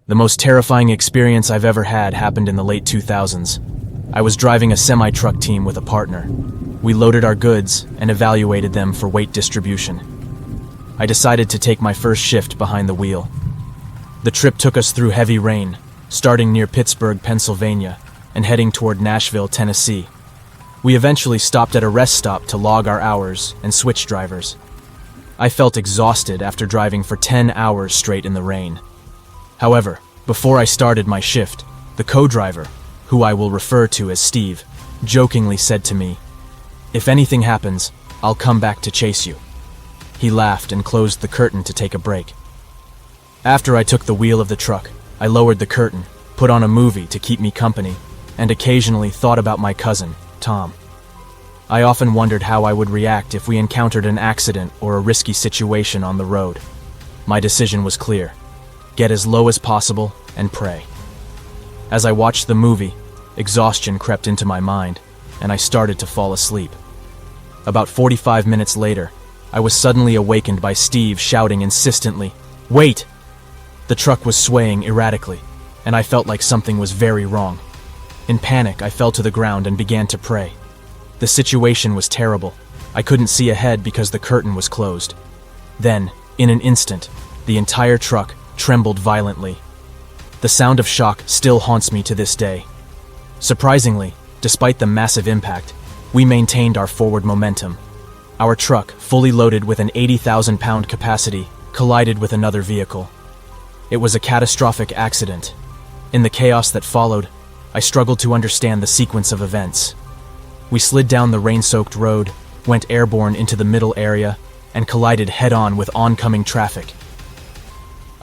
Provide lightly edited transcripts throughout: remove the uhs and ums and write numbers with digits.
The most terrifying experience I've ever had happened in the late 2000s. I was driving a semi-truck team with a partner. We loaded our goods and evaluated them for weight distribution. I decided to take my first shift behind the wheel. The trip took us through heavy rain, starting near Pittsburgh, Pennsylvania, and heading toward Nashville, Tennessee. We eventually stopped at a rest stop to log our hours and switch drivers. I felt exhausted after driving for 10 hours straight in the rain. However, before I started my shift, the co-driver, who I will refer to as Steve, jokingly said to me, "If anything happens, I'll come back to chase you." He laughed and closed the curtain to take a break. After I took the wheel of the truck, I lowered the curtain, put on a movie to keep me company, and occasionally thought about my cousin, Tom. I often wondered how I would react if we encountered an accident or a risky situation on the road. My decision was clear: get as low as possible and pray. As I watched the movie, exhaustion crept into my mind, and I started to fall asleep. About 45 minutes later, I was suddenly awakened by Steve shouting insistently, "Wait!" The truck was swaying erratically, and I felt like something was very wrong. In panic, I fell to the ground and began to pray. The situation was terrible. I couldn't see ahead because the curtain was closed. Then, in an instant, the entire truck trembled violently. The sound of shock still haunts me to this day. Surprisingly, despite the massive impact, we maintained our forward momentum. Our truck, fully loaded with an 80,000-pound capacity, collided with another vehicle. It was a catastrophic accident. In the chaos that followed, I struggled to understand the sequence of events. We slid down the rain-soaked road, went airborne into the middle area, and collided head-on with oncoming traffic.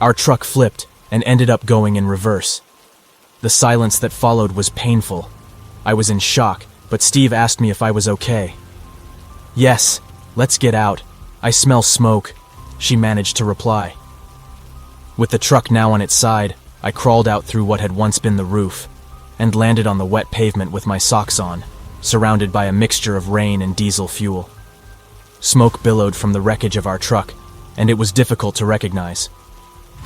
Our truck flipped and ended up going in reverse. The silence that followed was painful. I was in shock, but Steve asked me if I was okay. "Yes, let's get out. I smell smoke," she managed to reply. With the truck now on its side, I crawled out through what had once been the roof, and landed on the wet pavement with my socks on, surrounded by a mixture of rain and diesel fuel. Smoke billowed from the wreckage of our truck, and it was difficult to recognize.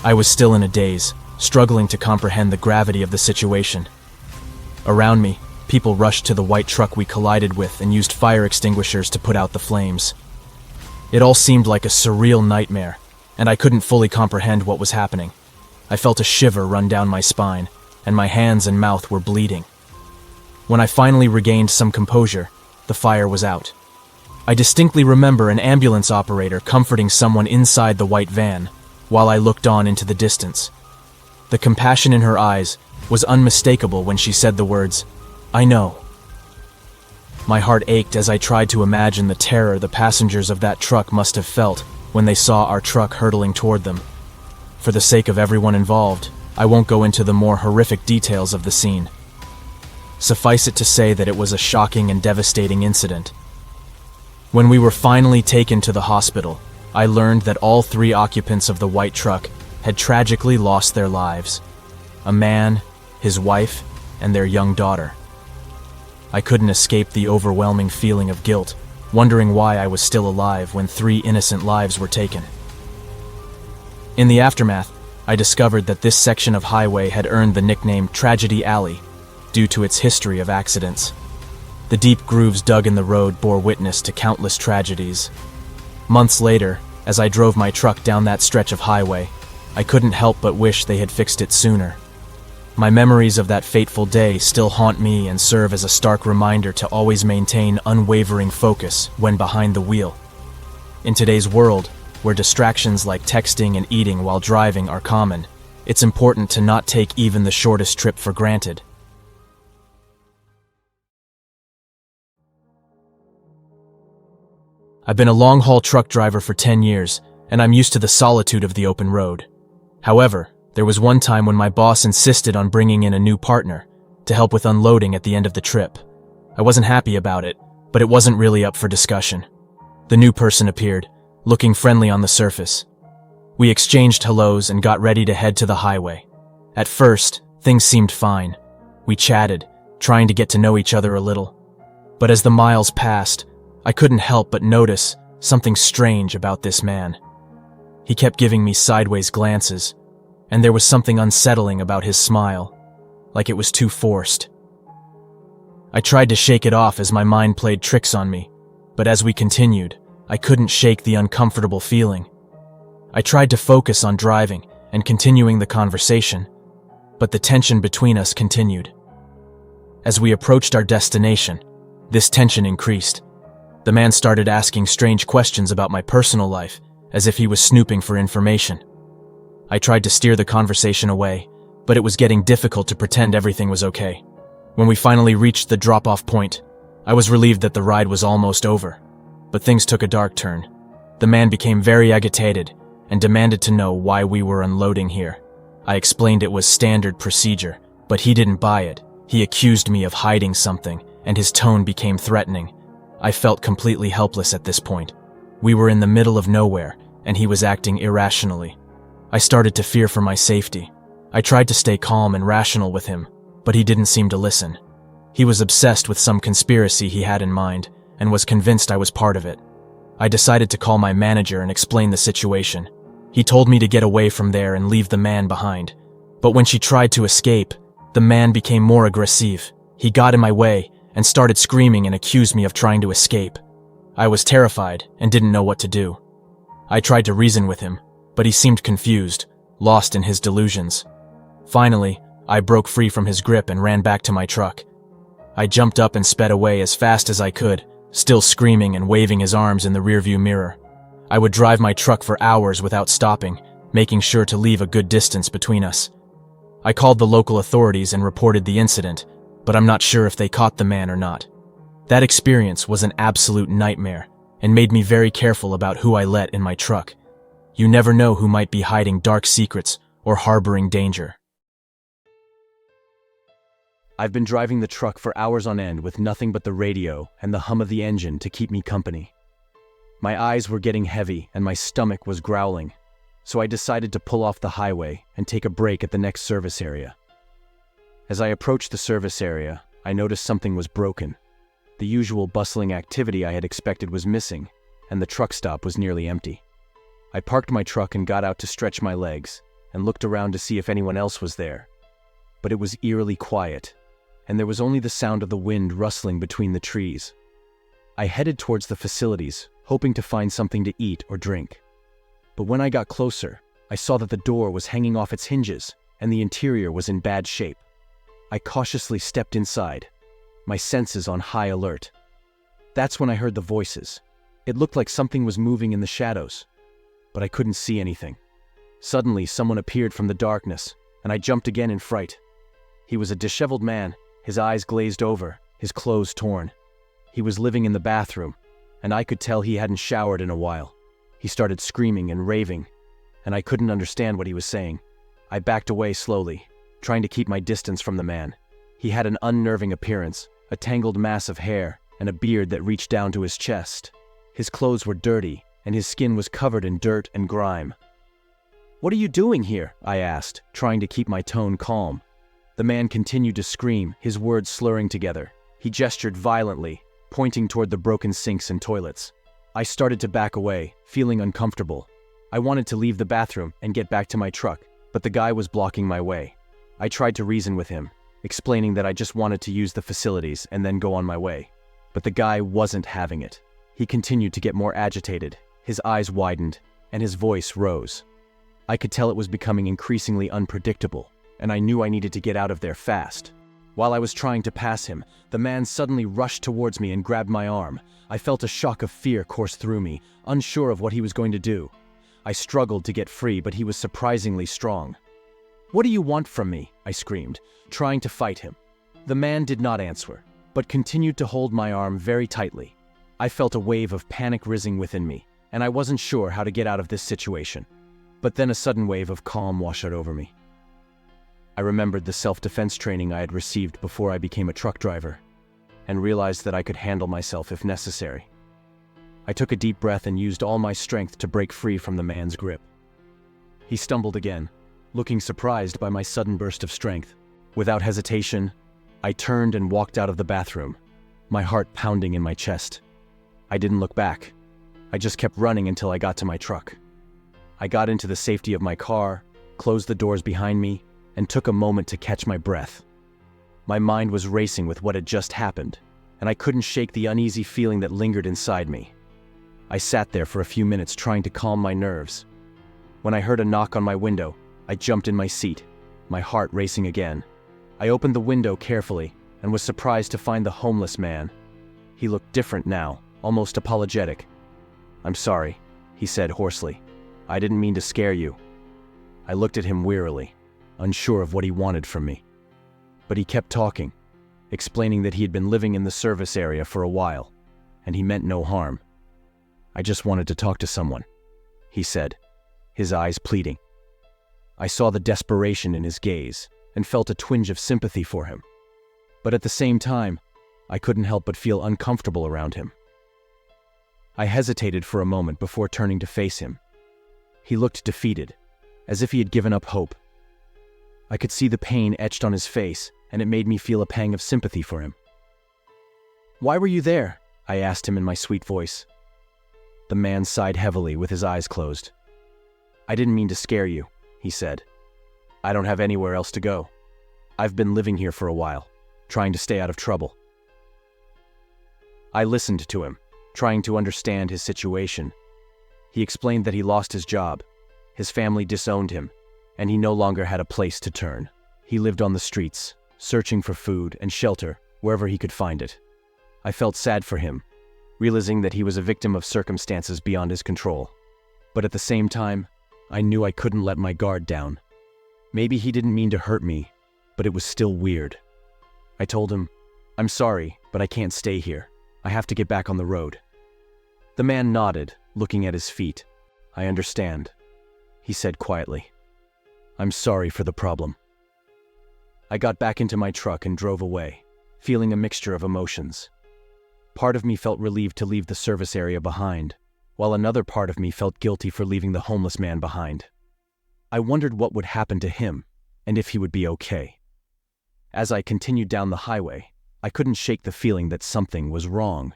I was still in a daze, struggling to comprehend the gravity of the situation. Around me, people rushed to the white truck we collided with and used fire extinguishers to put out the flames. It all seemed like a surreal nightmare, and I couldn't fully comprehend what was happening. I felt a shiver run down my spine, and my hands and mouth were bleeding. When I finally regained some composure, the fire was out. I distinctly remember an ambulance operator comforting someone inside the white van, while I looked on into the distance. The compassion in her eyes was unmistakable when she said the words, "I know." My heart ached as I tried to imagine the terror the passengers of that truck must have felt when they saw our truck hurtling toward them. For the sake of everyone involved, I won't go into the more horrific details of the scene. Suffice it to say that it was a shocking and devastating incident. When we were finally taken to the hospital, I learned that all 3 occupants of the white truck had tragically lost their lives: a man, his wife, and their young daughter. I couldn't escape the overwhelming feeling of guilt, wondering why I was still alive when 3 innocent lives were taken. In the aftermath, I discovered that this section of highway had earned the nickname Tragedy Alley due to its history of accidents. The deep grooves dug in the road bore witness to countless tragedies. Months later, as I drove my truck down that stretch of highway, I couldn't help but wish they had fixed it sooner. My memories of that fateful day still haunt me and serve as a stark reminder to always maintain unwavering focus when behind the wheel. In today's world, where distractions like texting and eating while driving are common, it's important to not take even the shortest trip for granted. I've been a long-haul truck driver for 10 years, and I'm used to the solitude of the open road. However, there was one time when my boss insisted on bringing in a new partner to help with unloading at the end of the trip. I wasn't happy about it, but it wasn't really up for discussion. The new person appeared, looking friendly on the surface. We exchanged hellos and got ready to head to the highway. At first, things seemed fine. We chatted, trying to get to know each other a little. But as the miles passed, I couldn't help but notice something strange about this man. He kept giving me sideways glances, and there was something unsettling about his smile, like it was too forced. I tried to shake it off as my mind played tricks on me, but as we continued, I couldn't shake the uncomfortable feeling. I tried to focus on driving and continuing the conversation, but the tension between us continued. As we approached our destination, this tension increased. The man started asking strange questions about my personal life, as if he was snooping for information. I tried to steer the conversation away, but it was getting difficult to pretend everything was okay. When we finally reached the drop-off point, I was relieved that the ride was almost over. But things took a dark turn. The man became very agitated and demanded to know why we were unloading here. I explained it was standard procedure, but he didn't buy it. He accused me of hiding something, and his tone became threatening. I felt completely helpless at this point. We were in the middle of nowhere, and he was acting irrationally. I started to fear for my safety. I tried to stay calm and rational with him, but he didn't seem to listen. He was obsessed with some conspiracy he had in mind, and was convinced I was part of it. I decided to call my manager and explain the situation. He told me to get away from there and leave the man behind. But when she tried to escape, the man became more aggressive. He got in my way and started screaming and accused me of trying to escape. I was terrified and didn't know what to do. I tried to reason with him, but he seemed confused, lost in his delusions. Finally, I broke free from his grip and ran back to my truck. I jumped up and sped away as fast as I could, still screaming and waving his arms in the rearview mirror. I would drive my truck for hours without stopping, making sure to leave a good distance between us. I called the local authorities and reported the incident, but I'm not sure if they caught the man or not. That experience was an absolute nightmare and made me very careful about who I let in my truck. You never know who might be hiding dark secrets or harboring danger. I've been driving the truck for hours on end with nothing but the radio and the hum of the engine to keep me company. My eyes were getting heavy and my stomach was growling, so I decided to pull off the highway and take a break at the next service area. As I approached the service area, I noticed something was broken. The usual bustling activity I had expected was missing, and the truck stop was nearly empty. I parked my truck and got out to stretch my legs and looked around to see if anyone else was there. But it was eerily quiet, and there was only the sound of the wind rustling between the trees. I headed towards the facilities, hoping to find something to eat or drink. But when I got closer, I saw that the door was hanging off its hinges, and the interior was in bad shape. I cautiously stepped inside, my senses on high alert. That's when I heard the voices. It looked like something was moving in the shadows, but I couldn't see anything. Suddenly, someone appeared from the darkness, and I jumped again in fright. He was a disheveled man, his eyes glazed over, his clothes torn. He was living in the bathroom, and I could tell he hadn't showered in a while. He started screaming and raving, and I couldn't understand what he was saying. I backed away slowly, trying to keep my distance from the man. He had an unnerving appearance, a tangled mass of hair, and a beard that reached down to his chest. His clothes were dirty, and his skin was covered in dirt and grime. "What are you doing here?" I asked, trying to keep my tone calm. The man continued to scream, his words slurring together. He gestured violently, pointing toward the broken sinks and toilets. I started to back away, feeling uncomfortable. I wanted to leave the bathroom and get back to my truck, but the guy was blocking my way. I tried to reason with him, explaining that I just wanted to use the facilities and then go on my way. But the guy wasn't having it. He continued to get more agitated, his eyes widened, and his voice rose. I could tell it was becoming increasingly unpredictable, and I knew I needed to get out of there fast. While I was trying to pass him, the man suddenly rushed towards me and grabbed my arm. I felt a shock of fear course through me, unsure of what he was going to do. I struggled to get free, but he was surprisingly strong. "What do you want from me?" I screamed, trying to fight him. The man did not answer, but continued to hold my arm very tightly. I felt a wave of panic rising within me, and I wasn't sure how to get out of this situation. But then a sudden wave of calm washed over me. I remembered the self-defense training I had received before I became a truck driver, and realized that I could handle myself if necessary. I took a deep breath and used all my strength to break free from the man's grip. He stumbled again, looking surprised by my sudden burst of strength. Without hesitation, I turned and walked out of the bathroom, my heart pounding in my chest. I didn't look back. I just kept running until I got to my truck. I got into the safety of my car, closed the doors behind me, and took a moment to catch my breath. My mind was racing with what had just happened, and I couldn't shake the uneasy feeling that lingered inside me. I sat there for a few minutes trying to calm my nerves. When I heard a knock on my window, I jumped in my seat, my heart racing again. I opened the window carefully and was surprised to find the homeless man. He looked different now, almost apologetic. "I'm sorry," he said hoarsely. "I didn't mean to scare you." I looked at him wearily, unsure of what he wanted from me. But he kept talking, explaining that he had been living in the service area for a while, and he meant no harm. "I just wanted to talk to someone," he said, his eyes pleading. I saw the desperation in his gaze and felt a twinge of sympathy for him. But at the same time, I couldn't help but feel uncomfortable around him. I hesitated for a moment before turning to face him. He looked defeated, as if he had given up hope. I could see the pain etched on his face, and it made me feel a pang of sympathy for him. "Why were you there?" I asked him in my sweet voice. The man sighed heavily with his eyes closed. "I didn't mean to scare you," he said. "I don't have anywhere else to go. I've been living here for a while, trying to stay out of trouble." I listened to him, trying to understand his situation. He explained that he lost his job, his family disowned him, and he no longer had a place to turn. He lived on the streets, searching for food and shelter wherever he could find it. I felt sad for him, realizing that he was a victim of circumstances beyond his control. But at the same time, I knew I couldn't let my guard down. Maybe he didn't mean to hurt me, but it was still weird. I told him, "I'm sorry, but I can't stay here. I have to get back on the road." The man nodded, looking at his feet. "I understand," he said quietly. "I'm sorry for the problem." I got back into my truck and drove away, feeling a mixture of emotions. Part of me felt relieved to leave the service area behind, while another part of me felt guilty for leaving the homeless man behind. I wondered what would happen to him, and if he would be okay. As I continued down the highway, I couldn't shake the feeling that something was wrong.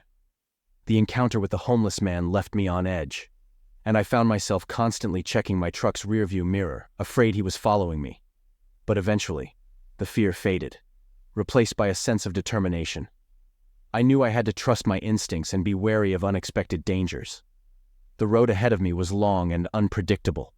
The encounter with the homeless man left me on edge, and I found myself constantly checking my truck's rearview mirror, afraid he was following me. But eventually, the fear faded, replaced by a sense of determination. I knew I had to trust my instincts and be wary of unexpected dangers. The road ahead of me was long and unpredictable,